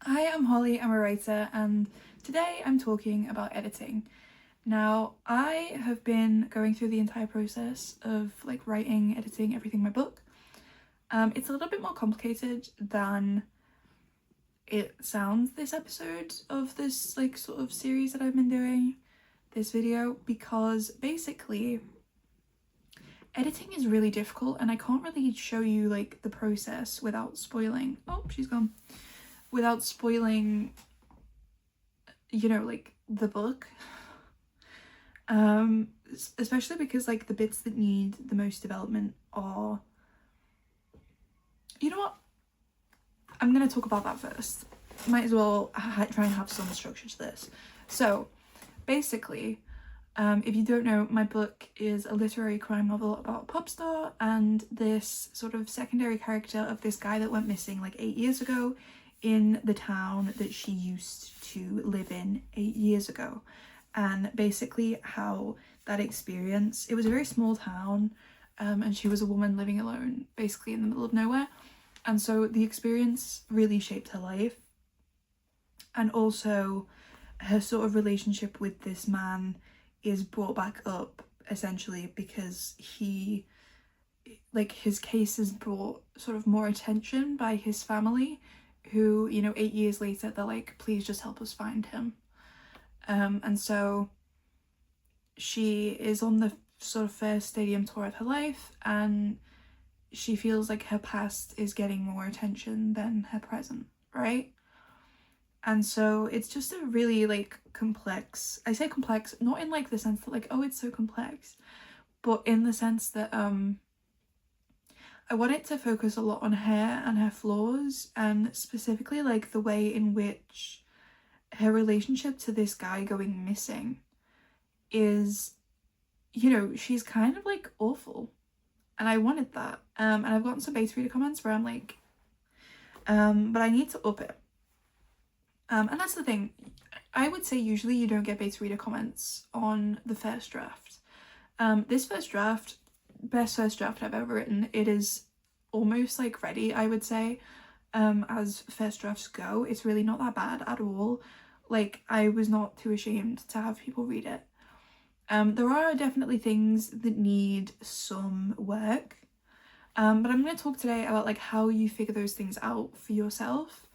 Hi, I'm Holly, I'm a writer, and today I'm talking about editing. Now, I have been going through the entire process of writing, editing, everything in my book. It's a little bit more complicated than it sounds this episode of this sort of series that I've been doing, this video, because basically editing is really difficult and I can't really show you the process without spoiling. Oh, she's gone. Without spoiling the book, especially because the bits that need the most development are, you know what, I'm gonna talk about that first. Might as well try and have some structure to this. So basically, if you don't know, my book is a literary crime novel about a pop star and this sort of secondary character of this guy that went missing 8 years ago in the town that she used to live in 8 years ago. And basically how that experience, it was a very small town, and she was a woman living alone basically in the middle of nowhere, and so the experience really shaped her life. And also her sort of relationship with this man is brought back up essentially because his case is brought sort of more attention by his family, who 8 years later they're like, please just help us find him. And so she is on the sort of first stadium tour of her life, and she feels like her past is getting more attention than her present, right? And so it's just a really complex, I say complex not in the sense that oh, it's so complex, but in the sense that I want it to focus a lot on her and her flaws, and specifically the way in which her relationship to this guy going missing is, she's kind of awful, and I wanted that. And I've gotten some beta reader comments where I'm like, but I need to up it. And that's the thing, I would say usually you don't get beta reader comments on the first draft. This first draft, best first draft I've ever written. It is almost ready, I would say. As first drafts go, it's really not that bad at all. I was not too ashamed to have people read it. There are definitely things that need some work, but I'm going to talk today about how you figure those things out for yourself,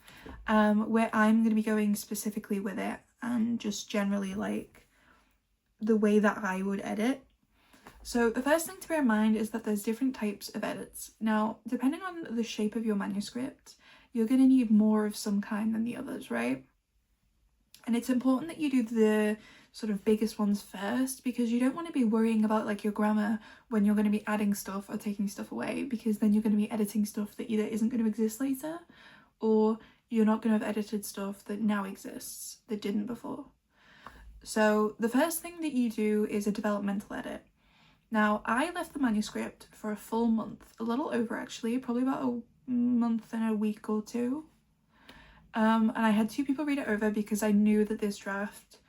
where I'm going to be going specifically with it, and just generally the way that I would edit. So the first thing to bear in mind is that there's different types of edits. Now, depending on the shape of your manuscript, you're going to need more of some kind than the others, right? And it's important that you do the sort of biggest ones first, because you don't want to be worrying about your grammar when you're going to be adding stuff or taking stuff away, because then you're going to be editing stuff that either isn't going to exist later, or you're not going to have edited stuff that now exists that didn't before. So the first thing that you do is a developmental edit. Now, I left the manuscript for a full month, a little over actually, probably about a month and a week or two. And I had 2 people read it over because I knew that this draft,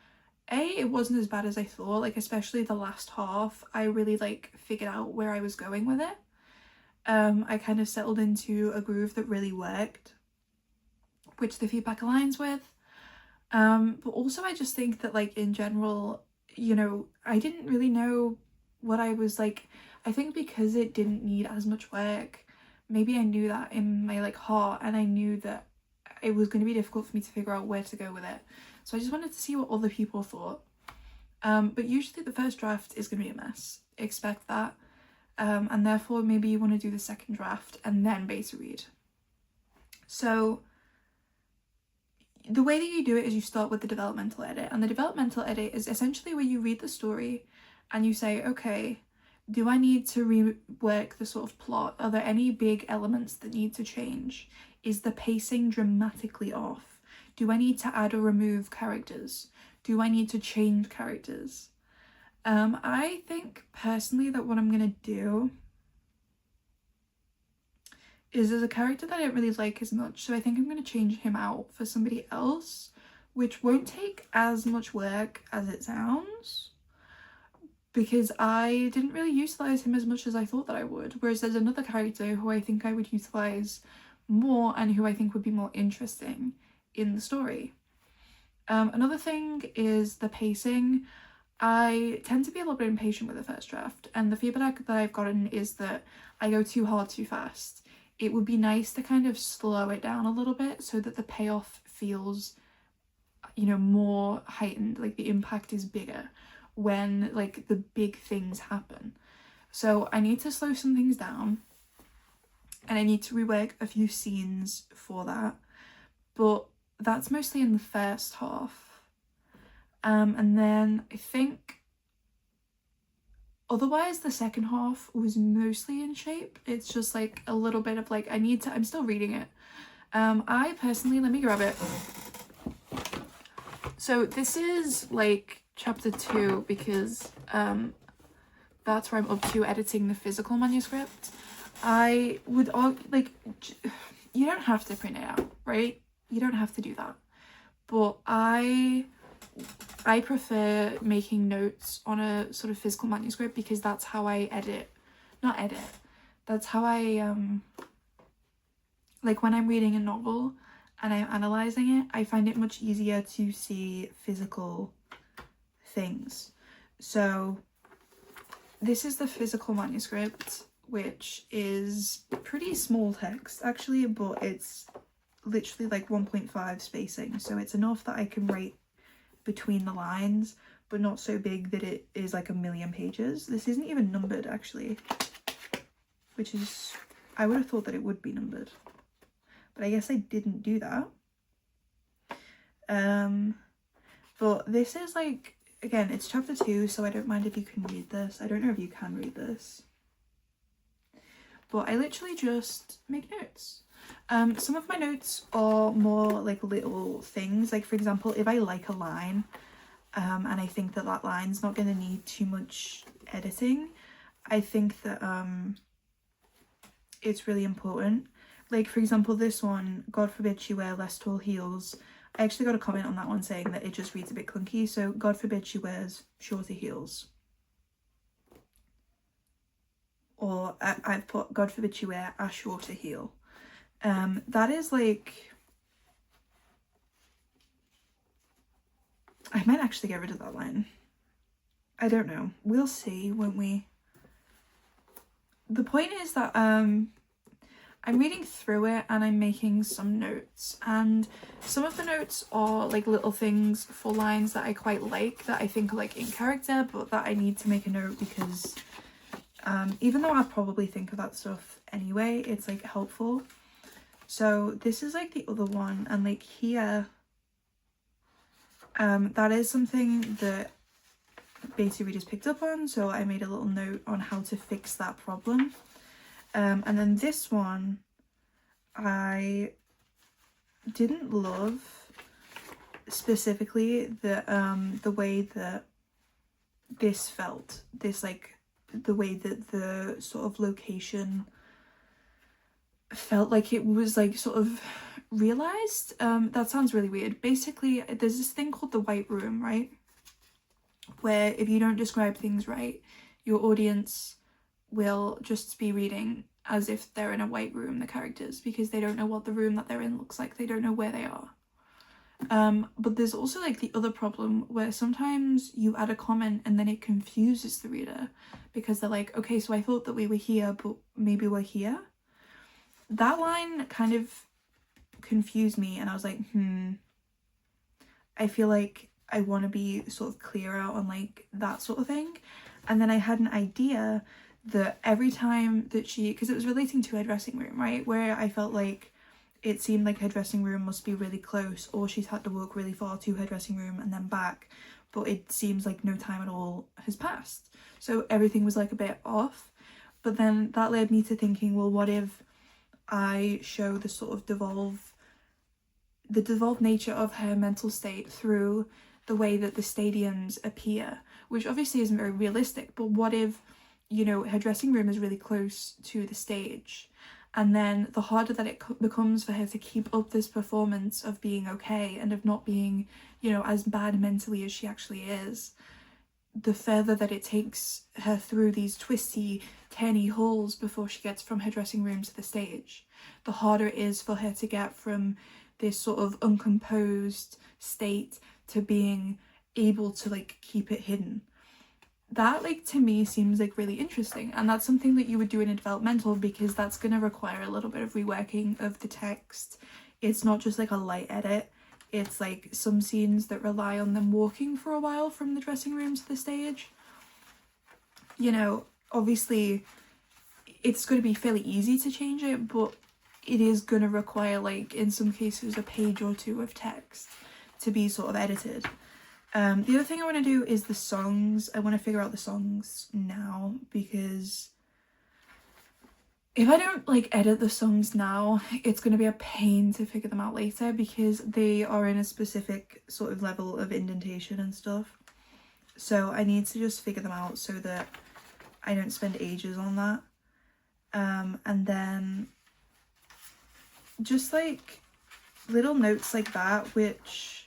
it wasn't as bad as I thought, especially the last half. I really figured out where I was going with it. I kind of settled into a groove that really worked, which the feedback aligns with. But also I just think that in general, I didn't really know what I was I think because it didn't need as much work, maybe I knew that in my heart, and I knew that it was going to be difficult for me to figure out where to go with it. So I just wanted to see what other people thought. But usually the first draft is going to be a mess. Expect that. And therefore maybe you want to do the second draft and then beta read. So the way that you do it is you start with the developmental edit, and the developmental edit is essentially where you read the story and you say, okay, do I need to rework the sort of plot? Are there any big elements that need to change? Is the pacing dramatically off? Do I need to add or remove characters? Do I need to change characters? I think personally that what I'm gonna do is there's a character that I don't really like as much, so I think I'm going to change him out for somebody else, which won't take as much work as it sounds, because I didn't really utilise him as much as I thought that I would, whereas there's another character who I think I would utilise more and who I think would be more interesting in the story. Another thing is the pacing. I tend to be a little bit impatient with the first draft, and the feedback that I've gotten is that I go too hard too fast. It would be nice to kind of slow it down a little bit so that the payoff feels, you know, more heightened, like the impact is bigger when like the big things happen. So I need to slow some things down, and I need to rework a few scenes for that, but that's mostly in the first half. And then I think otherwise the second half was mostly in shape. It's just like a little bit of like, I'm still reading it. I personally, let me grab it. So this is like chapter 2 because that's where I'm up to editing the physical manuscript. I would like, you don't have to print it out, right? You don't have to do that. But I prefer making notes on a sort of physical manuscript because that's how I that's how I like when I'm reading a novel and I'm analysing it, I find it much easier to see physical things. So this is the physical manuscript, which is pretty small text actually, but it's literally like 1.5 spacing, so it's enough that I can write between the lines, but not so big that it is like a million pages. This isn't even numbered actually, which is, I would have thought that it would be numbered, but I guess I didn't do that. But this is like, again, it's chapter 2, so I don't mind if you can read this. I don't know if you can read this, but I literally just make notes. Some of my notes are more like little things, like for example, if I like a line and I think that that line's not going to need too much editing, I think that it's really important. Like for example, this one, God forbid she wear less tall heels. I actually got a comment on that one saying that it just reads a bit clunky, so God forbid she wears shorter heels. Or I've put God forbid she wear a shorter heel. That is like, I might actually get rid of that line. I don't know. We'll see, won't we? The point is that I'm reading through it and I'm making some notes, and some of the notes are like little things for lines that I quite like, that I think are like in character, but that I need to make a note because even though I probably think of that stuff anyway, it's like helpful. So this is like the other one, and like here, that is something that beta readers picked up on, so I made a little note on how to fix that problem. And then this one, I didn't love specifically the way that this felt, this like the way that the sort of location felt like it was like sort of realized. That sounds really weird. Basically, there's this thing called the white room, right, where if you don't describe things right, your audience will just be reading as if they're in a white room, the characters, because they don't know what the room that they're in looks like, they don't know where they are. But there's also like the other problem where sometimes you add a comment and then it confuses the reader because they're like, okay, so I thought that we were here, but maybe we're here. That line kind of confused me, and I was like, I feel like I want to be sort of clearer on like that sort of thing. And then I had an idea that every time that because it was relating to her dressing room, right, where I felt like it seemed like her dressing room must be really close, or she's had to walk really far to her dressing room and then back, but it seems like no time at all has passed, so everything was like a bit off. But then that led me to thinking, well, what if I show the sort of devolved nature of her mental state through the way that the stadiums appear, which obviously isn't very realistic, but what if, you know, her dressing room is really close to the stage, and then the harder that it becomes for her to keep up this performance of being okay and of not being, you know, as bad mentally as she actually is, the further that it takes her through these twisty, turny halls before she gets from her dressing room to the stage, the harder it is for her to get from this sort of uncomposed state to being able to like keep it hidden. That, like, to me seems like really interesting, and that's something that you would do in a developmental, because that's going to require a little bit of reworking of the text. It's not just like a light edit, it's like some scenes that rely on them walking for a while from the dressing room to the stage. You know, obviously it's going to be fairly easy to change it, but it is going to require, like, in some cases, a page or two of text to be sort of edited. The other thing I want to do is the songs. I want to figure out the songs now, because if I don't like edit the songs now, it's going to be a pain to figure them out later, because they are in a specific sort of level of indentation and stuff. So I need to just figure them out so that I don't spend ages on that. And then just like little notes like that, which...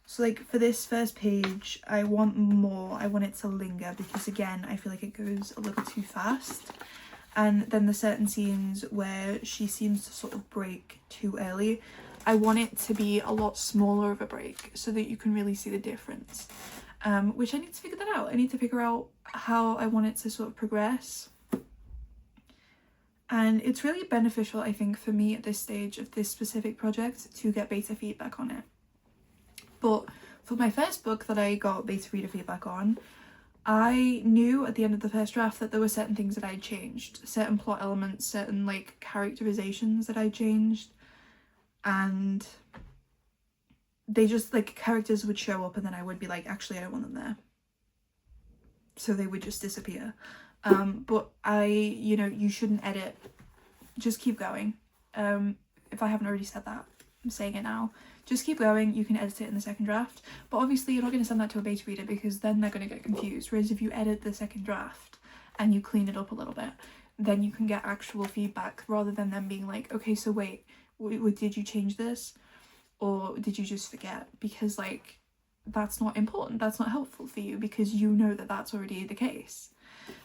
So like for this first page, I want it to linger, because again, I feel like it goes a little too fast. And then the certain scenes where she seems to sort of break too early, I want it to be a lot smaller of a break so that you can really see the difference. Which I need to figure that out. I need to figure out how I want it to sort of progress. And it's really beneficial, I think, for me at this stage of this specific project to get beta feedback on it. But for my first book that I got beta reader feedback on, I knew at the end of the first draft that there were certain things that I'd changed, certain plot elements, certain like characterizations that I changed, and they just, like, characters would show up and then I would be like, actually I don't want them there, so they would just disappear. But you know, you shouldn't edit, just keep going. If I haven't already said that, I'm saying it now. Just keep going, you can edit it in the second draft, but obviously you're not going to send that to a beta reader, because then they're going to get confused. Whereas if you edit the second draft and you clean it up a little bit, then you can get actual feedback, rather than them being like, okay, so wait, did you change this? Or did you just forget? Because, like, that's not important, that's not helpful for you, because you know that that's already the case.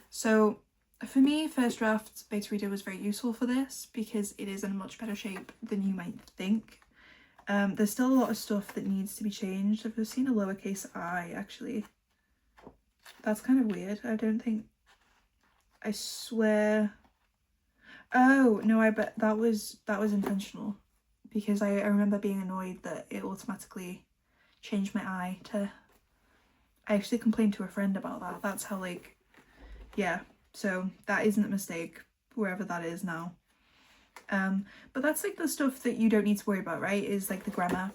So for me, first draft beta reader was very useful for this, because it is in a much better shape than you might think. There's still a lot of stuff that needs to be changed. I've seen a lowercase I, actually. That's kind of weird. I swear... Oh, no, I bet that was intentional. Because I remember being annoyed that it automatically changed my I to... I actually complained to a friend about that. That's how, like... Yeah, so that isn't a mistake, wherever that is now. But that's like the stuff that you don't need to worry about, right? Is like the grammar.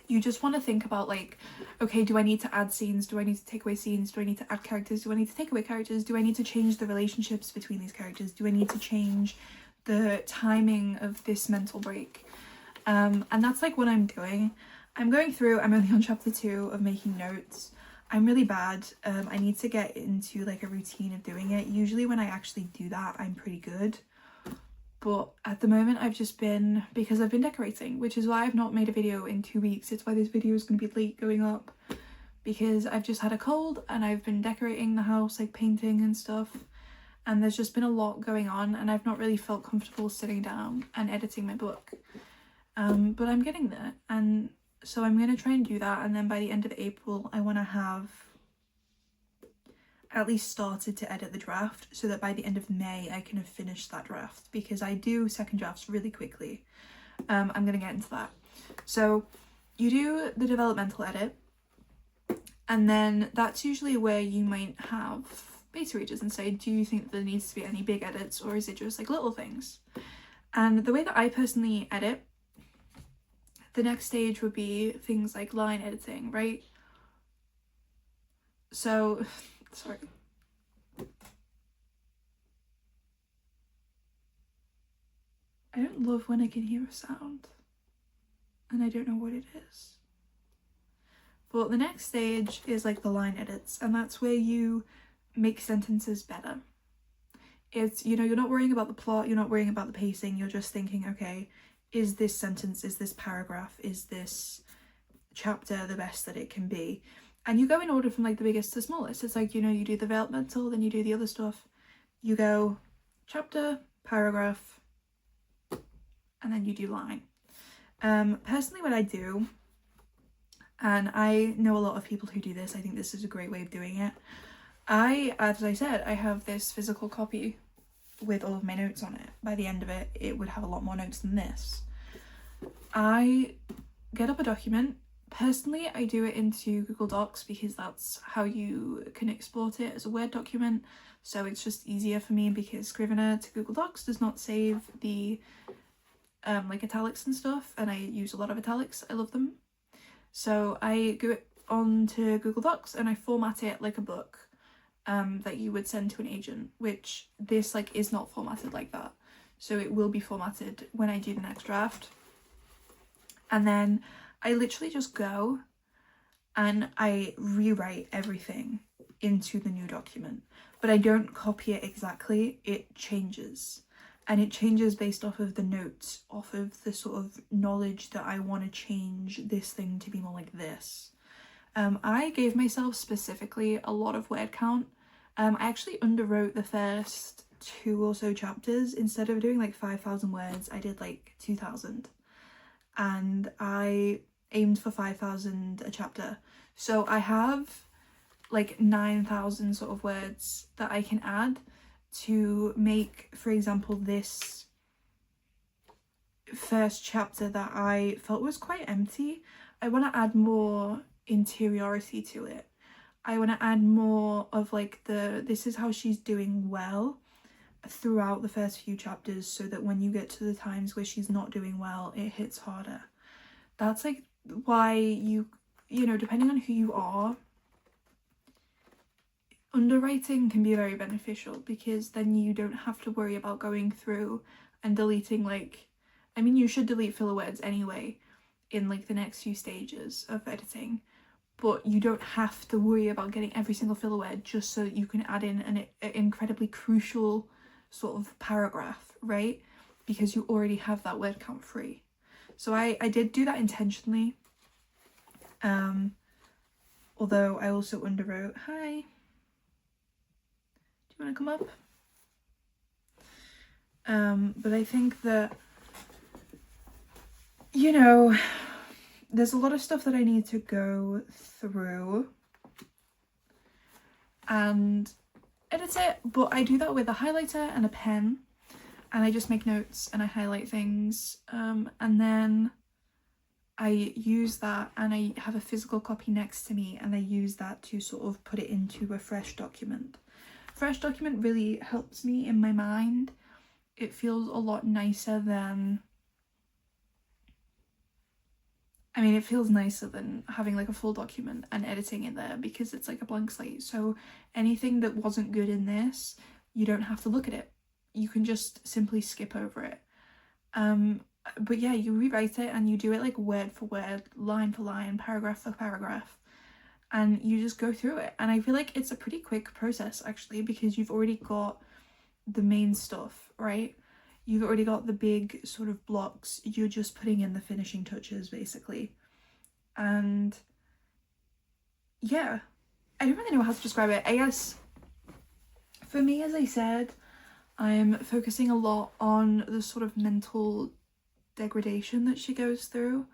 You just want to think about, like, okay, do I need to add scenes? Do I need to take away scenes? Do I need to add characters? Do I need to take away characters? Do I need to change the relationships between these characters? Do I need to change the timing of this mental break? And that's like what I'm doing. I'm going through, I'm only on chapter 2 of making notes. I'm really bad. I need to get into like a routine of doing it. Usually when I actually do that, I'm pretty good. But at the moment I've just been, because I've been decorating, which is why I've not made a video in 2 weeks. It's why this video is going to be late going up, because I've just had a cold and I've been decorating the house, like painting and stuff, and there's just been a lot going on and I've not really felt comfortable sitting down and editing my book. But I'm getting there, and so I'm going to try and do that, and then by the end of April I want to have at least started to edit the draft, so that by the end of May I can have finished that draft, because I do second drafts really quickly. I'm going to get into that. So you do the developmental edit, and then that's usually where you might have beta readers and say, do you think there needs to be any big edits, or is it just like little things? And the way that I personally edit, the next stage would be things like line editing, right? So sorry. I don't love when I can hear a sound and I don't know what it is. But the next stage is like the line edits, and that's where you make sentences better. It's, you know, you're not worrying about the plot, you're not worrying about the pacing, you're just thinking, okay, is this sentence, is this paragraph, is this chapter the best that it can be? And you go in order from like the biggest to smallest. It's like, you know, you do the developmental, then you do the other stuff. You go chapter, paragraph, and then you do line. Personally, what I do, and I know a lot of people who do this, I think this is a great way of doing it. As I said, I have this physical copy with all of my notes on it. By the end of it, it would have a lot more notes than this. I get up a document. Personally, I do it into Google Docs because that's how you can export it as a Word document. So it's just easier for me because Scrivener to Google Docs does not save the like italics and stuff, and I use a lot of italics. I love them. So I go it onto Google Docs and I format it like a book that you would send to an agent, which this like is not formatted like that. So it will be formatted when I do the next draft. And then I literally just go and I rewrite everything into the new document, but I don't copy it exactly, it changes. And it changes based off of the notes, off of the sort of knowledge that I want to change this thing to be more like this. I gave myself specifically a lot of word count. I actually underwrote the first 2 or so chapters. Instead of doing like 5,000 words, I did like 2,000. And I aimed for 5,000 a chapter. So I have like 9,000 sort of words that I can add to make, for example, this first chapter that I felt was quite empty. I want to add more interiority to it. I want to add more of like this is how she's doing well throughout the first few chapters, so that when you get to the times where she's not doing well, it hits harder. That's like why you know, depending on who you are, underwriting can be very beneficial, because then you don't have to worry about going through and deleting, like, I mean, you should delete filler words anyway in like the next few stages of editing, but you don't have to worry about getting every single filler word just so that you can add in an incredibly crucial sort of paragraph, right? Because you already have that word count free. So I did do that intentionally. Although I also underwrote, hi, do you want to come up? But I think that, you know, there's a lot of stuff that I need to go through and edit it, but I do that with a highlighter and a pen, and I just make notes and I highlight things, and then I use that and I have a physical copy next to me, and I use that to sort of put it into a fresh document. Fresh document really helps me in my mind. It feels a lot nicer than, I mean, it feels nicer than having like a full document and editing it there, because it's like a blank slate. So anything that wasn't good in this, you don't have to look at it. You can just simply skip over it. But yeah, you rewrite it and you do it like word for word, line for line, paragraph for paragraph, and you just go through it. And I feel like it's a pretty quick process actually, because you've already got the main stuff, right? You've already got the big sort of blocks, you're just putting in the finishing touches basically. And yeah, I don't really know how to describe it. I guess for me, as I said, I'm focusing a lot on the sort of mental degradation that she goes through.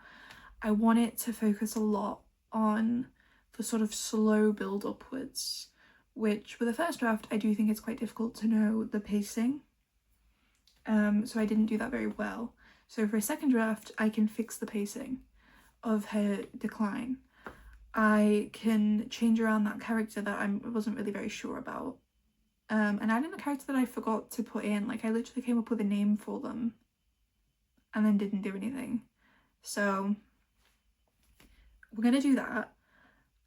I want it to focus a lot on the sort of slow build upwards, which with the first draft I do think it's quite difficult to know the pacing, so I didn't do that very well. So for a second draft I can fix the pacing of her decline. I can change around that character that I wasn't really very sure about, and add in the character that I forgot to put in. Like I literally came up with a name for them and then didn't do anything. So we're gonna do that.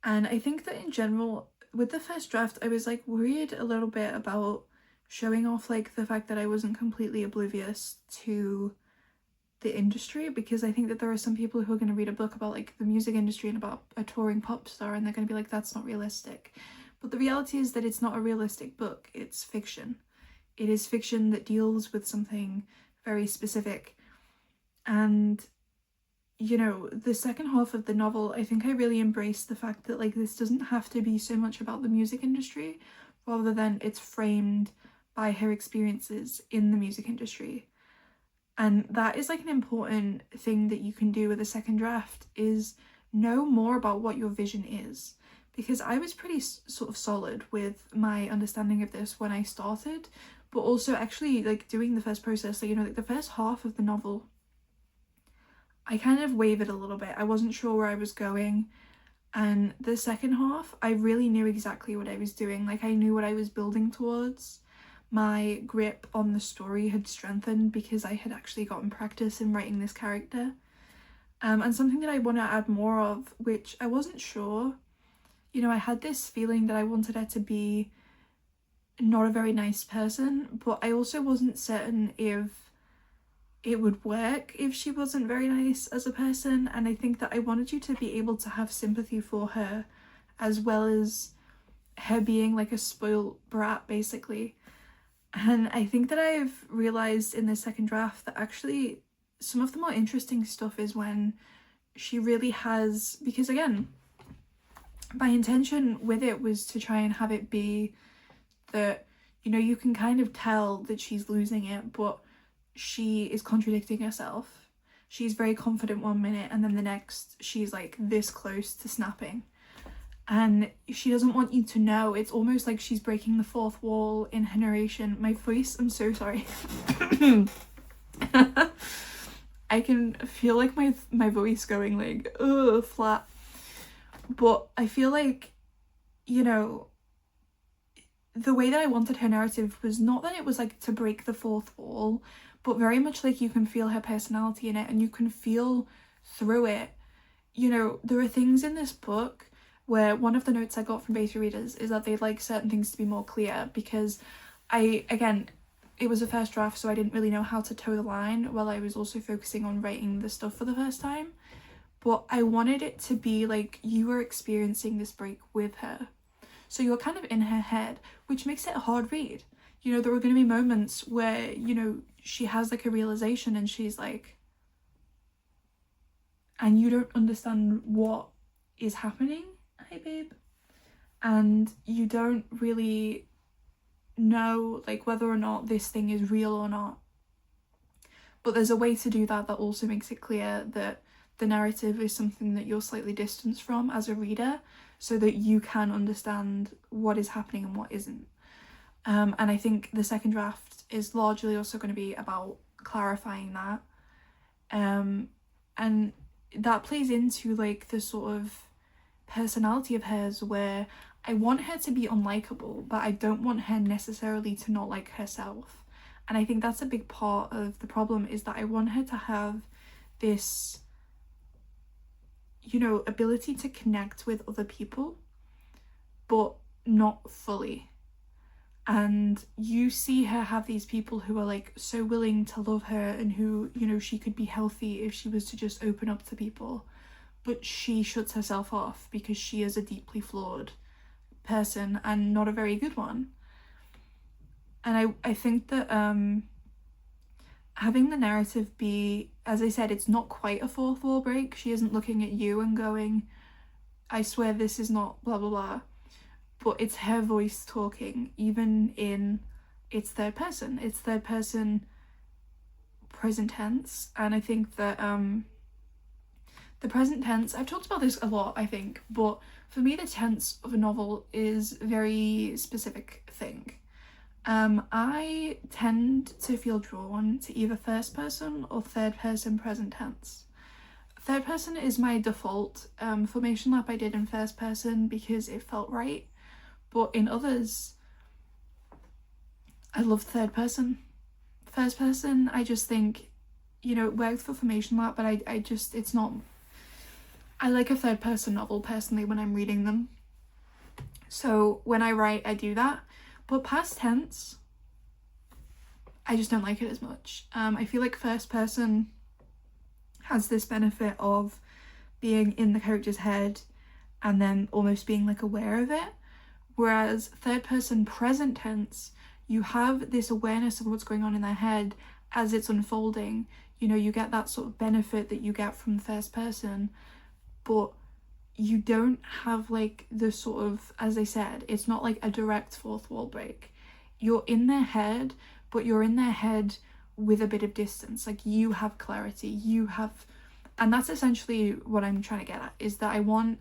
And I think that in general, with the first draft, I was like worried a little bit about showing off like the fact that I wasn't completely oblivious to the industry, because I think that there are some people who are going to read a book about like the music industry and about a touring pop star, and they're going to be like, that's not realistic. But the reality is that it's not a realistic book, it's fiction. It is fiction that deals with something very specific. And you know, the second half of the novel, I think I really embraced the fact that like this doesn't have to be so much about the music industry, rather than it's framed by her experiences in the music industry. And that is like an important thing that you can do with a second draft, is know more about what your vision is. Because I was pretty sort of solid with my understanding of this when I started, but also actually like doing the first process, like, you know, like the first half of the novel, I kind of wavered a little bit. I wasn't sure where I was going. And the second half, I really knew exactly what I was doing. Like, I knew what I was building towards. My grip on the story had strengthened because I had actually gotten practice in writing this character. And something that I want to add more of, which I wasn't sure, you know, I had this feeling that I wanted her to be not a very nice person, but I also wasn't certain if it would work if she wasn't very nice as a person. And I think that I wanted you to be able to have sympathy for her, as well as her being like a spoiled brat, basically. And I think that I've realized in the second draft that actually some of the more interesting stuff is when she really has, because again, my intention with it was to try and have it be that, you know, you can kind of tell that she's losing it, but she is contradicting herself. She's very confident one minute, and then the next she's like this close to snapping. And she doesn't want you to know. It's almost like she's breaking the fourth wall in her narration. My voice, I'm so sorry. I can feel like my voice going like, ugh, flat. But I feel like, you know, the way that I wanted her narrative was not that it was like to break the fourth wall, but very much like you can feel her personality in it, and you can feel through it. You know, there are things in this book where one of the notes I got from beta readers is that they'd like certain things to be more clear, because again, it was a first draft, so I didn't really know how to toe the line while I was also focusing on writing the stuff for the first time. But I wanted it to be like you were experiencing this break with her. So you're kind of in her head, which makes it a hard read. You know, there are going to be moments where, you know, she has like a realization and she's like, and you don't understand what is happening. Hi, babe. And you don't really know like whether or not this thing is real or not. But there's a way to do that that also makes it clear that the narrative is something that you're slightly distanced from as a reader, so that you can understand what is happening and what isn't. And I think the second draft is largely also going to be about clarifying that. And that plays into like the sort of personality of hers where I want her to be unlikable, but I don't want her necessarily to not like herself. And I think that's a big part of the problem, is that I want her to have this, you know, ability to connect with other people, but not fully. And you see her have these people who are like so willing to love her, and who, you know, she could be healthy if she was to just open up to people, but she shuts herself off because she is a deeply flawed person and not a very good one. And I think that having the narrative be, as I said, it's not quite a fourth wall break. She isn't looking at you and going, I swear this is not blah blah blah, but it's her voice talking, even in its third person. It's third person present tense. And I think that the present tense, I've talked about this a lot, I think, but for me the tense of a novel is a very specific thing. I tend to feel drawn to either first person or third person present tense. Third person is my default. Formation Lap I did in first person because it felt right, but in others I love third person. First person, I just think, you know, it worked for Formation Lap, but I just, it's not, I like a third person novel personally when I'm reading them. So when I write, I do that. But past tense, I just don't like it as much. I feel like first person has this benefit of being in the character's head and then almost being like aware of it. Whereas third person present tense, you have this awareness of what's going on in their head as it's unfolding. You know, you get that sort of benefit that you get from first person, but you don't have like the sort of, as I said, it's not like a direct fourth wall break. You're in their head, but you're in their head with a bit of distance. Like, you have clarity, you have, and that's essentially what I'm trying to get at, is that I want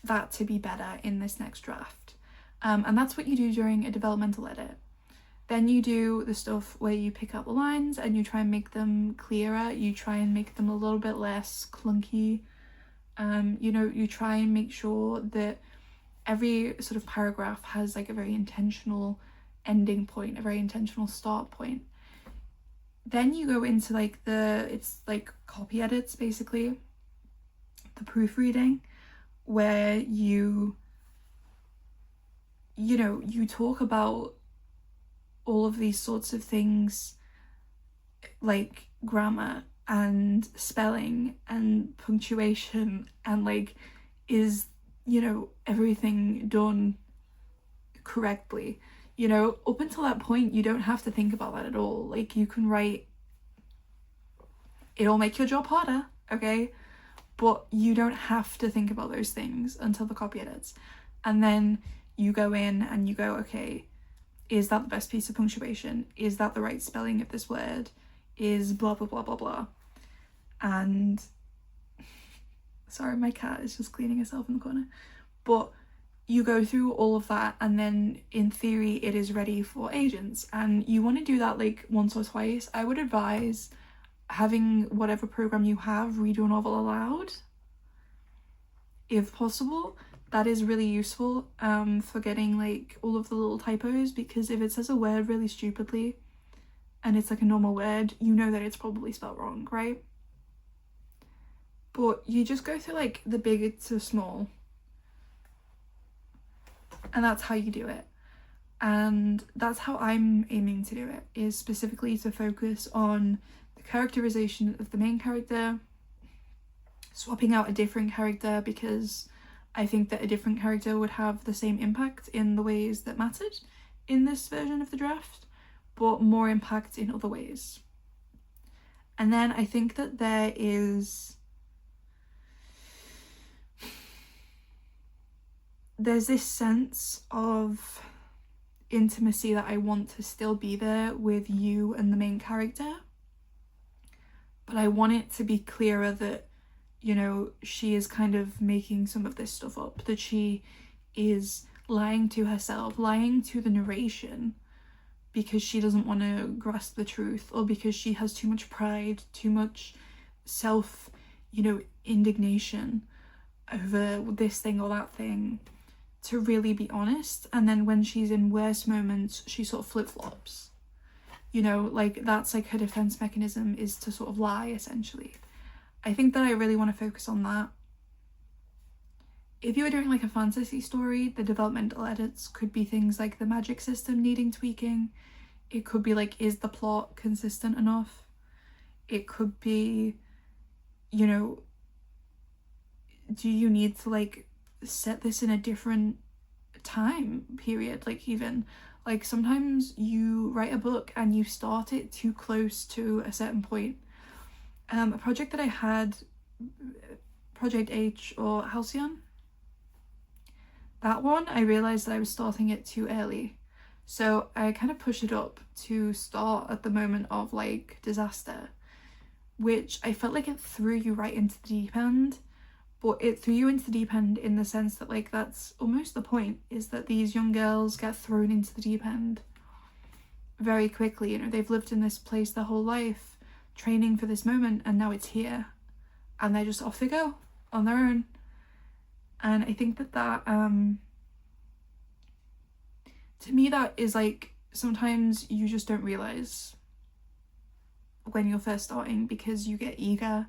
that to be better in this next draft. And that's what you do during a developmental edit. Then you do the stuff where you pick up the lines and you try and make them clearer, you try and make them a little bit less clunky. You know, you try and make sure that every sort of paragraph has like a very intentional ending point, a very intentional start point. Then you go into like it's like copy edits, basically, the proofreading, where you know, you talk about all of these sorts of things, like grammar and spelling and punctuation, and like, is, you know, everything done correctly? You know, up until that point, you don't have to think about that at all. Like, you can write, it'll make your job harder, okay? But you don't have to think about those things until the copy edits. And then you go in and you go, okay, is that the best piece of punctuation? Is that the right spelling of this word? Is blah, blah, blah, blah, blah. And sorry, my cat is just cleaning herself in the corner. But you go through all of that, and then in theory it is ready for agents. And you want to do that like once or twice. I would advise having whatever program you have read your novel aloud, if possible. That is really useful for getting like all of the little typos, because if it says a word really stupidly and it's like a normal word, you know that it's probably spelled wrong, right? But you just go through like the big to small, and that's how you do it. And that's how I'm aiming to do it, is specifically to focus on the characterization of the main character, swapping out a different character because I think that a different character would have the same impact in the ways that mattered in this version of the draft, but more impact in other ways. And then I think that there's this sense of intimacy that I want to still be there with you and the main character, but I want it to be clearer that, you know, she is kind of making some of this stuff up, that she is lying to herself, lying to the narration, because she doesn't want to grasp the truth, or because she has too much pride, too much self, you know, indignation over this thing or that thing, to really be honest. And then when she's in worse moments, she sort of flip-flops. You know, like, that's like her defense mechanism, is to sort of lie, essentially. I think that I really want to focus on that. If you were doing like a fantasy story, the developmental edits could be things like the magic system needing tweaking. It could be like, is the plot consistent enough? It could be, you know, do you need to like set this in a different time period? Like, even like sometimes you write a book and you start it too close to a certain point. A project that I had, Project H or Halcyon, that one, I realised that I was starting it too early. So I kind of pushed it up to start at the moment of like disaster, which I felt like it threw you right into the deep end. But it threw you into the deep end in the sense that like that's almost the point, is that these young girls get thrown into the deep end very quickly. You know, they've lived in this place their whole life, training for this moment, and now it's here, and they're just off they go on their own. And I think that to me, that is like, sometimes you just don't realize when you're first starting, because you get eager,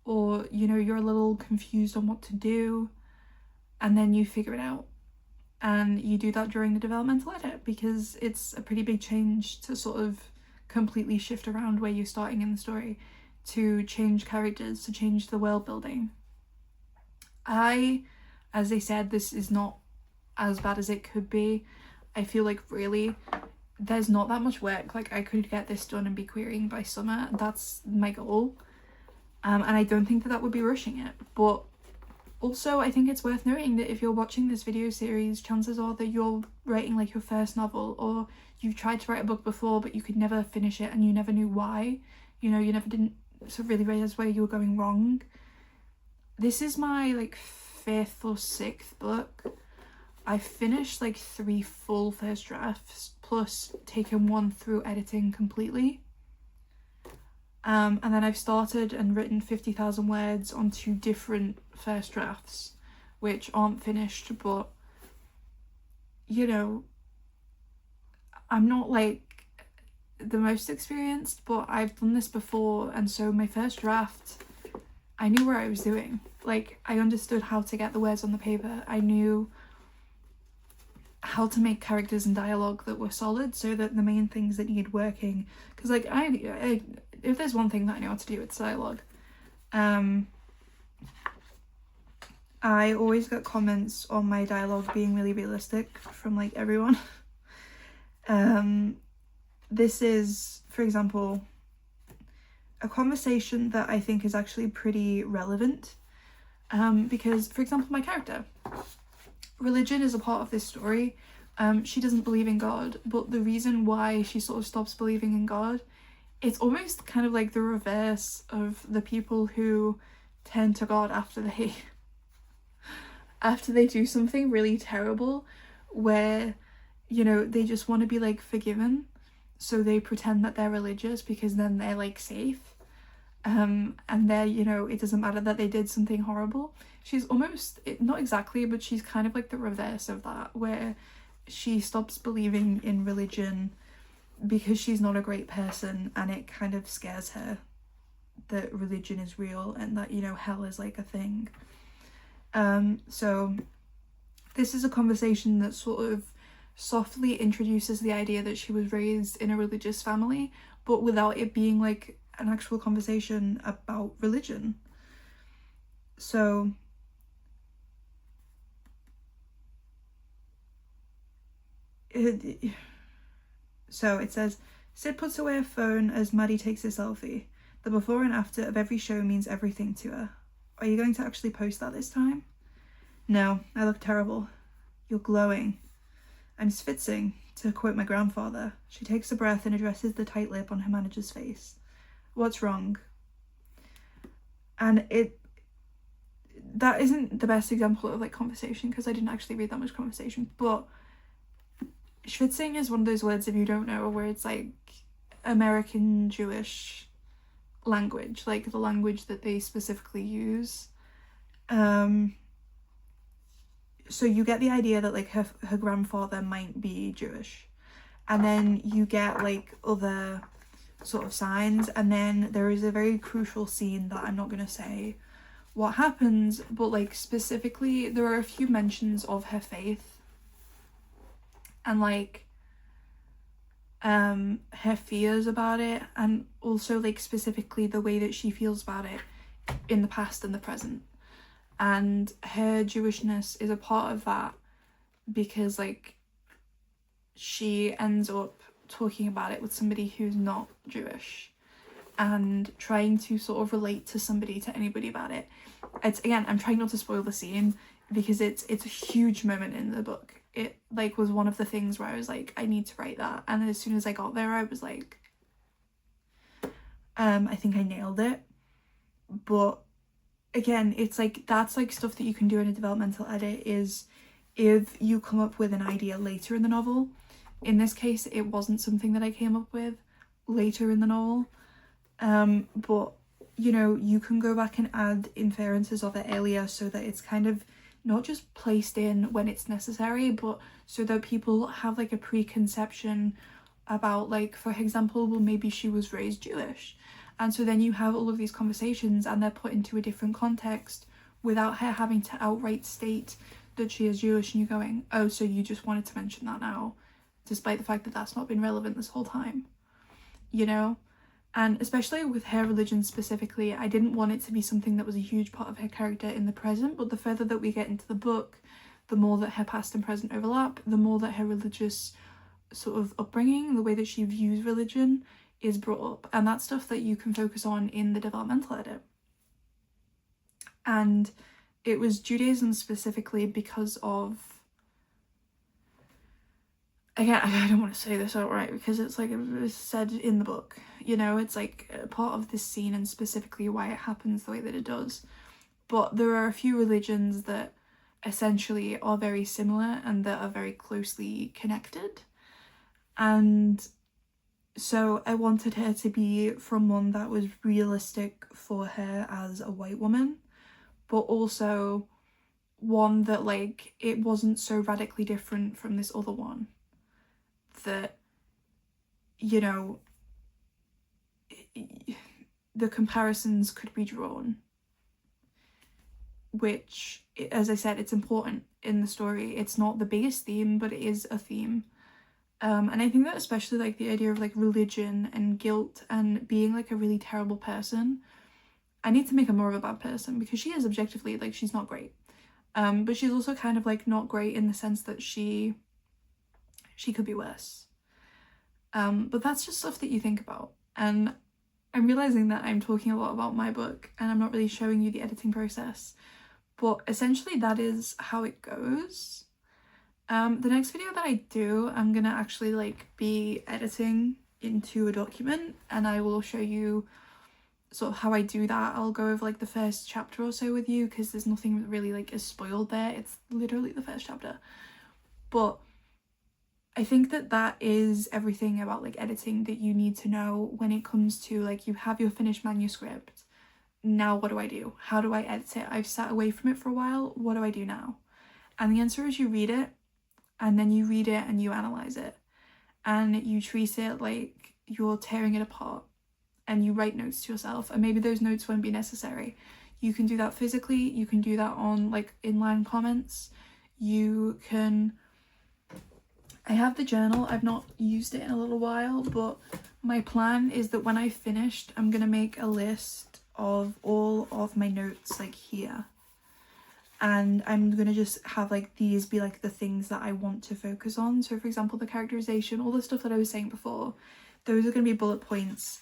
or, you know, you're a little confused on what to do, and then you figure it out. And you do that during the developmental edit, because it's a pretty big change to sort of completely shift around where you're starting in the story, to change characters, to change the world building. As I said, this is not as bad as it could be. I feel like really there's not that much work. Like, I could get this done and be querying by summer. That's my goal. And I don't think that would be rushing it, but Also, I think it's worth noting that if you're watching this video series, chances are that you're writing like your first novel, or you've tried to write a book before but you could never finish it and you never knew why. You know, you never didn't sort of really realize where you were going wrong. This is my like 5th or 6th book. I finished like 3 full first drafts, plus taken one through editing completely. And then I've started and written 50,000 words on 2 different first drafts, which aren't finished, but, you know, I'm not like the most experienced, but I've done this before, and so my first draft, I knew where I was doing. Like, I understood how to get the words on the paper. I knew how to make characters and dialogue that were solid, so that the main things that need working, because like I if there's one thing that I know how to do, it's dialogue. I always get comments on my dialogue being really realistic from like everyone. This is, for example, a conversation that I think is actually pretty relevant, because, for example, my character, religion is a part of this story. She doesn't believe in God, but the reason why she sort of stops believing in God, it's almost kind of like the reverse of the people who turn to God after they do something really terrible, where, you know, they just want to be like forgiven, so they pretend that they're religious because then they're like safe. And they're, you know, it doesn't matter that they did something horrible. She's almost, not exactly, but she's kind of like the reverse of that, where she stops believing in religion because she's not a great person, and it kind of scares her that religion is real and that, you know, hell is like a thing. So this is a conversation that sort of softly introduces the idea that she was raised in a religious family, but without it being like an actual conversation about religion. So it says, Sid puts away her phone as Maddie takes a selfie. The before and after of every show means everything to her. Are you going to actually post that this time? No, I look terrible. You're glowing. I'm schwitzing, to quote my grandfather. She takes a breath and addresses the tight lip on her manager's face. What's wrong? And that isn't the best example of like conversation, because I didn't actually read that much conversation, but schwitzing is one of those words, if you don't know, where it's like American Jewish language, like the language that they specifically use. So you get the idea that like her grandfather might be Jewish, and then you get like other sort of signs, and then there is a very crucial scene that I'm not gonna say what happens, but like specifically there are a few mentions of her faith and like her fears about it, and also like specifically the way that she feels about it in the past and the present. And her Jewishness is a part of that, because like she ends up talking about it with somebody who's not Jewish and trying to sort of relate to anybody about it. It's, again, I'm trying not to spoil the scene because it's a huge moment in the book. It like was one of the things where I was like, I need to write that, and as soon as I got there I was like, I think I nailed it. But again, it's like, that's like stuff that you can do in a developmental edit, is if you come up with an idea later in the novel. In this case, it wasn't something that I came up with later in the novel, but you know, you can go back and add inferences of it earlier, so that it's kind of not just placed in when it's necessary, but so that people have like a preconception about, like, for example, well, maybe she was raised Jewish, and so then you have all of these conversations and they're put into a different context without her having to outright state that she is Jewish, and you're going, oh, so you just wanted to mention that now, despite the fact that that's not been relevant this whole time, you know? And especially with her religion specifically, I didn't want it to be something that was a huge part of her character in the present, but the further that we get into the book, the more that her past and present overlap, the more that her religious sort of upbringing, the way that she views religion, is brought up. And that's stuff that you can focus on in the developmental edit. And it was Judaism specifically because of, again, I don't want to say this outright because it's like it was said in the book, you know, it's like a part of this scene and specifically why it happens the way that it does. But there are a few religions that essentially are very similar and that are very closely connected. And so I wanted her to be from one that was realistic for her as a white woman, but also one that, like, it wasn't so radically different from this other one that, you know, the comparisons could be drawn, which, as I said, it's important in the story. It's not the biggest theme, but it is a theme. And I think that especially, like, the idea of, like, religion and guilt and being, like, a really terrible person. I need to make her more of a bad person because she is objectively, like, she's not great. But she's also kind of, like, not great in the sense that she could be worse. But that's just stuff that you think about. And I'm realizing that I'm talking a lot about my book and I'm not really showing you the editing process. But essentially that is how it goes. The next video that I do, I'm gonna actually, like, be editing into a document and I will show you sort of how I do that. I'll go over, like, the first chapter or so with you because there's nothing really, like, is spoiled there. It's literally the first chapter. But I think that that is everything about, like, editing that you need to know when it comes to, like, you have your finished manuscript. Now what do I do? How do I edit it? I've sat away from it for a while. What do I do now? And the answer is you read it, and then you read it and you analyze it. And you treat it like you're tearing it apart. And you write notes to yourself, and maybe those notes won't be necessary. You can do that physically, you can do that on, like, inline comments. You can, I have the journal, I've not used it in a little while, but my plan is that when I've finished, I'm gonna make a list of all of my notes, like, here. And I'm gonna just have, like, these be, like, the things that I want to focus on. So for example, the characterization, all the stuff that I was saying before, those are gonna be bullet points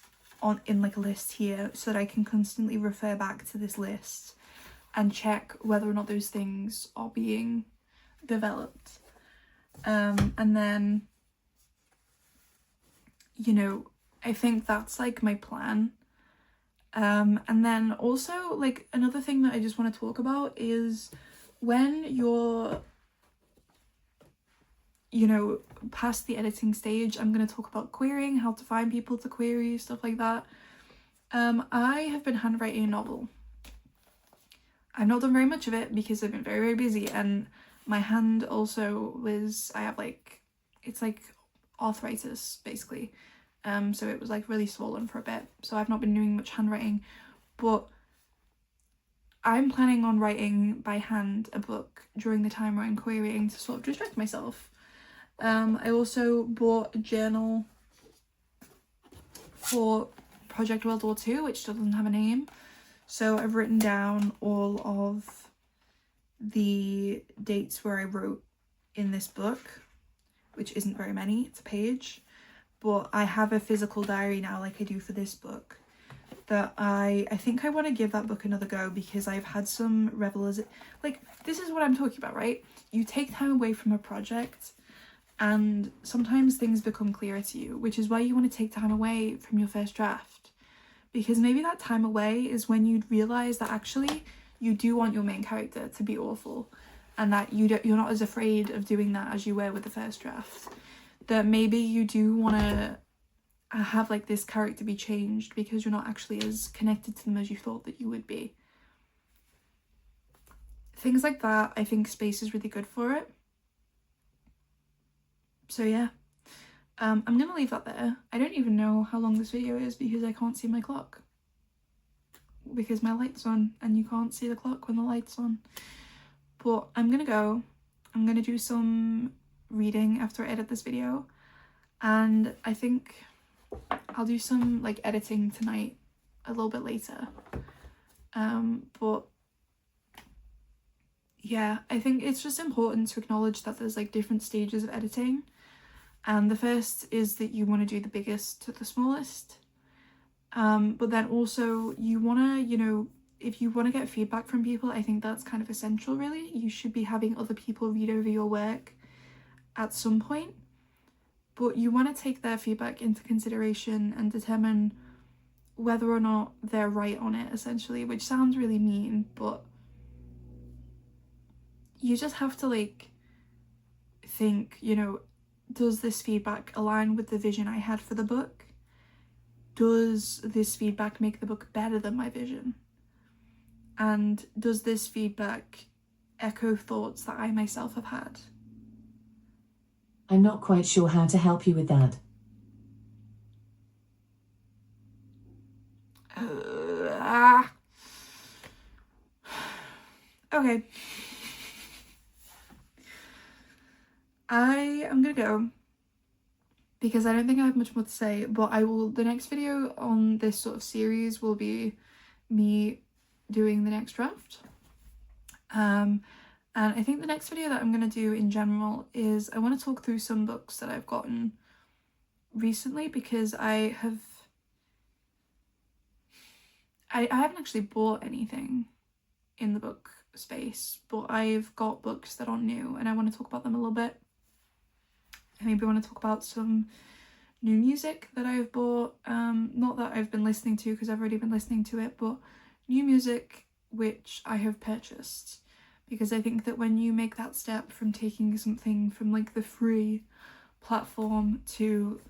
in, like, a list here so that I can constantly refer back to this list and check whether or not those things are being developed. And then, you know, I think that's, like, my plan. And then also, like, another thing that I just want to talk about is when you're, you know, past the editing stage, I'm going to talk about querying, how to find people to query, stuff like that. I have been handwriting a novel. I've not done very much of it because I've been very, very busy, and my hand also was, I have, like, it's like arthritis basically. So it was, like, really swollen for a bit, so I've not been doing much handwriting, but I'm planning on writing by hand a book during the time where I'm querying to sort of distract myself. I also bought a journal for Project World War II, which still doesn't have a name, so I've written down all of the dates where I wrote in this book, which isn't very many, it's a page. But I have a physical diary now, like I do for this book, that I think I want to give that book another go because I've had some revelers, like, this is what I'm talking about, right? You take time away from a project and sometimes things become clearer to you, which is why you want to take time away from your first draft, because maybe that time away is when you'd realize that actually you do want your main character to be awful and that you're not as afraid of doing that as you were with the first draft. That maybe you do want to have, like, this character be changed because you're not actually as connected to them as you thought that you would be. Things like that, I think space is really good for it. So yeah, I'm gonna leave that there. I don't even know how long this video is because I can't see my clock. Because my light's on and you can't see the clock when the light's on. But I'm gonna go. I'm gonna do some reading after I edit this video, and I think I'll do some, like, editing tonight a little bit later. But yeah, I think it's just important to acknowledge that there's, like, different stages of editing, and the first is that you want to do the biggest to the smallest, but then also you want to, you know, if you want to get feedback from people, I think that's kind of essential, really. You should be having other people read over your work at some point, but you want to take their feedback into consideration and determine whether or not they're right on it, essentially, which sounds really mean, but you just have to like think, you know, does this feedback align with the vision I had for the book? Does this feedback make the book better than my vision? And does this feedback echo thoughts that I myself have had? I'm not quite sure how to help you with that. Okay. I am gonna go because I don't think I have much more to say, but the next video on this sort of series will be me doing the next draft. And I think the next video that I'm going to do in general is I want to talk through some books that I've gotten recently, because I haven't actually bought anything in the book space, but I've got books that are new and I want to talk about them a little bit. I maybe want to talk about some new music that I've bought, not that I've been listening to because I've already been listening to it, but new music which I have purchased, because I think that when you make that step from taking something from like the free platform to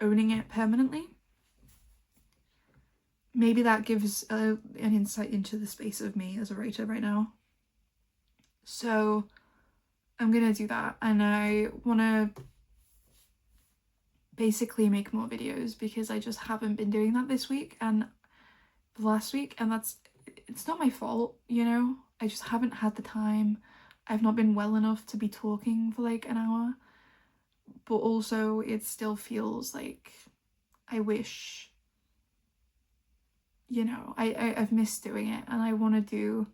owning it permanently, maybe that gives an insight into the space of me as a writer right now. So I'm gonna do that, and I want to basically make more videos because I just haven't been doing that this week and last week, and it's not my fault, you know. I just haven't had the time. I've not been well enough to be talking for like an hour, but also it still feels like I wish, you know, I've missed doing it and I want to do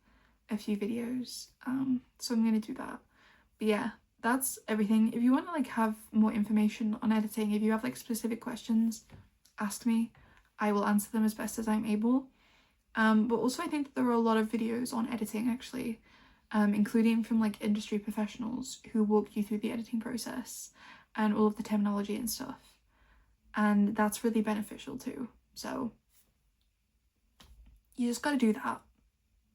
a few videos, so I'm gonna do that. But yeah, that's everything. If you want to like have more information on editing, if you have like specific questions, ask me. I will answer them as best as I'm able. But also I think that there are a lot of videos on editing actually, including from like industry professionals who walk you through the editing process and all of the terminology and stuff. And that's really beneficial too. So you just got to do that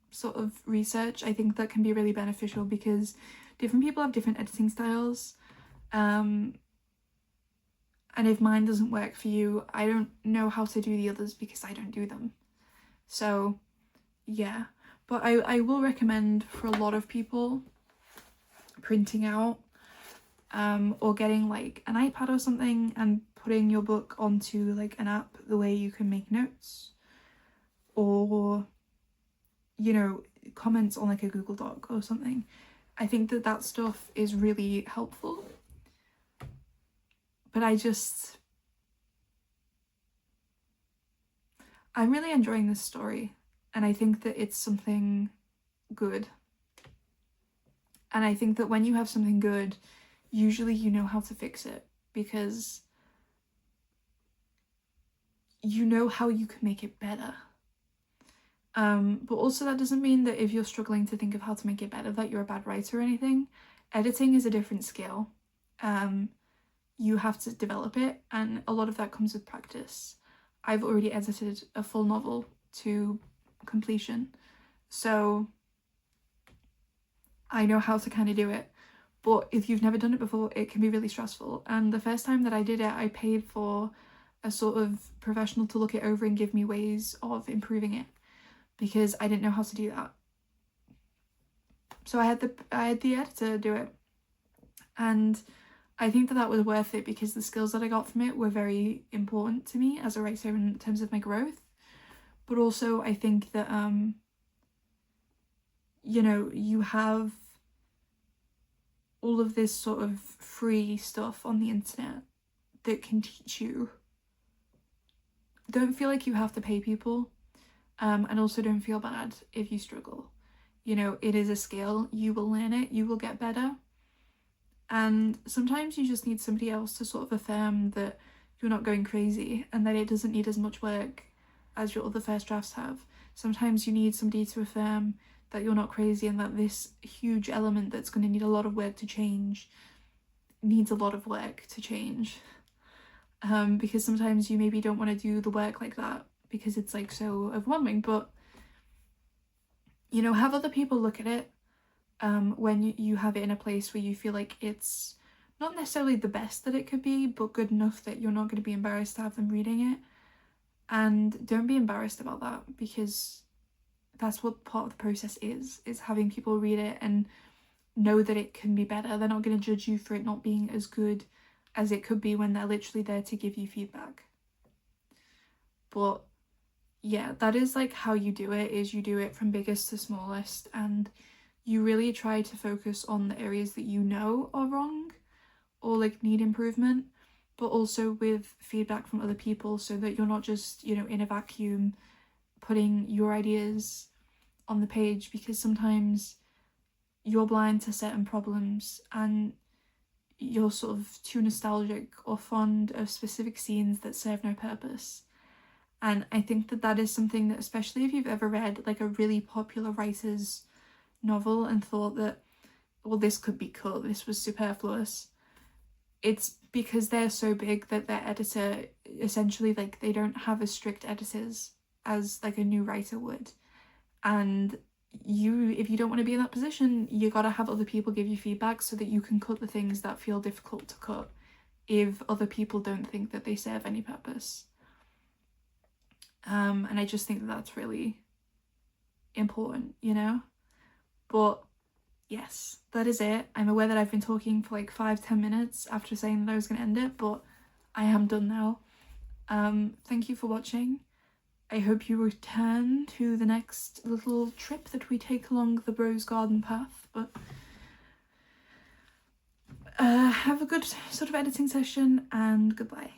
sort of research. I think that can be really beneficial because different people have different editing styles. And if mine doesn't work for you, I don't know how to do the others because I don't do them. So yeah, but I will recommend for a lot of people printing out or getting like an iPad or something and putting your book onto like an app, the way you can make notes, or, you know, comments on like a Google Doc or something. I think that that stuff is really helpful. But I'm really enjoying this story, and I think that it's something good. And I think that when you have something good, usually you know how to fix it because you know how you can make it better. But also that doesn't mean that if you're struggling to think of how to make it better that you're a bad writer or anything. Editing is a different skill. You have to develop it, and a lot of that comes with practice. I've already edited a full novel to completion, so I know how to kind of do it. But if you've never done it before, it can be really stressful. And the first time that I did it, I paid for a sort of professional to look it over and give me ways of improving it, because I didn't know how to do that. So I had the editor do it, and I think that was worth it because the skills that I got from it were very important to me as a writer in terms of my growth. But also I think that you know, you have all of this sort of free stuff on the internet that can teach you. Don't feel like you have to pay people, and also don't feel bad if you struggle. You know, it is a skill. You will learn it. You will get better. And sometimes you just need somebody else to sort of affirm that you're not going crazy and that it doesn't need as much work as your other first drafts have. Sometimes you need somebody to affirm that you're not crazy and that this huge element that's going to need a lot of work to change needs a lot of work to change. Because sometimes you maybe don't want to do the work like that because it's like so overwhelming, but you know, have other people look at it when you have it in a place where you feel like it's not necessarily the best that it could be, but good enough that you're not going to be embarrassed to have them reading it. And don't be embarrassed about that, because that's what part of the process is having people read it and know that it can be better. They're not going to judge you for it not being as good as it could be when they're literally there to give you feedback. But yeah, that is like how you do it, is you do it from biggest to smallest, and you really try to focus on the areas that you know are wrong or like need improvement, but also with feedback from other people, so that you're not just, you know, in a vacuum putting your ideas on the page, because sometimes you're blind to certain problems and you're sort of too nostalgic or fond of specific scenes that serve no purpose. And I think that that is something that, especially if you've ever read like a really popular writer's novel and thought that, well, this could be cut, this was superfluous, it's because they're so big that their editor, essentially, like, they don't have as strict editors as like a new writer would. And if you don't want to be in that position, you gotta have other people give you feedback so that you can cut the things that feel difficult to cut if other people don't think that they serve any purpose. And I just think that that's really important, you know? But yes, that is it. I'm aware that I've been talking for like 5-10 minutes after saying that I was going to end it, but I am done now. Thank you for watching. I hope you return to the next little trip that we take along the Rose Garden path, but have a good sort of editing session, and goodbye.